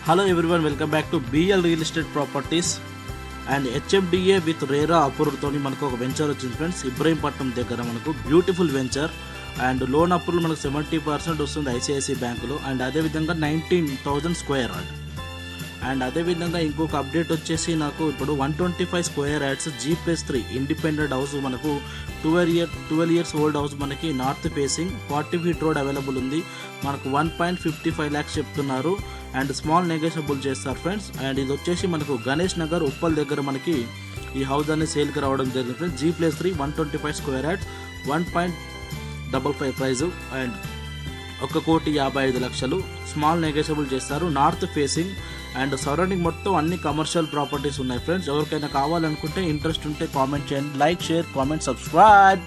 Hello everyone, welcome back to BL Real Estate Properties and HMDA with RERA approval తోని మనకు ఒక venture వచ్చింది friends. Ibrahimpatnam దగ్గర మనకు beautiful venture and loan approval మనకు 70% వస్తుంది ఐసిఐసి బ్యాంకులో. అండ్ అదేవిధంగా 19,000 స్క్వేర్ యార్డ్. అండ్ అదేవిధంగా ఇంకొక అప్డేట్ వచ్చేసి నాకు ఇప్పుడు 125 square yards G+3 independent house మనకు 12 ఇయర్స్ ఓల్డ్ హౌస్ మనకి north facing 40 feet road available ఉంది. మనకు 1.55 lakhs చెప్తున్నారు అండ్ స్మాల్ నెగోషియబుల్ చేస్తారు ఫ్రెండ్స్. అండ్ ఇది వచ్చేసి మనకు గణేష్ నగర్ ఉప్పల్ దగ్గర మనకి ఈ హౌస్ అనేది సేల్కి రావడం జరిగింది friends. G+3 125 square yards 1.55 price and 1,55,00,000 small negotiable చేస్తారు. నార్త్ ఫేసింగ్ అండ్ సరౌండింగ్ మొత్తం అన్ని కమర్షియల్ ప్రాపర్టీస్ ఉన్నాయి ఫ్రెండ్స్. ఎవరికైనా కావాలనుకుంటే ఇంట్రెస్ట్ ఉంటే కామెంట్ చేయండి. Like, share, comment, subscribe.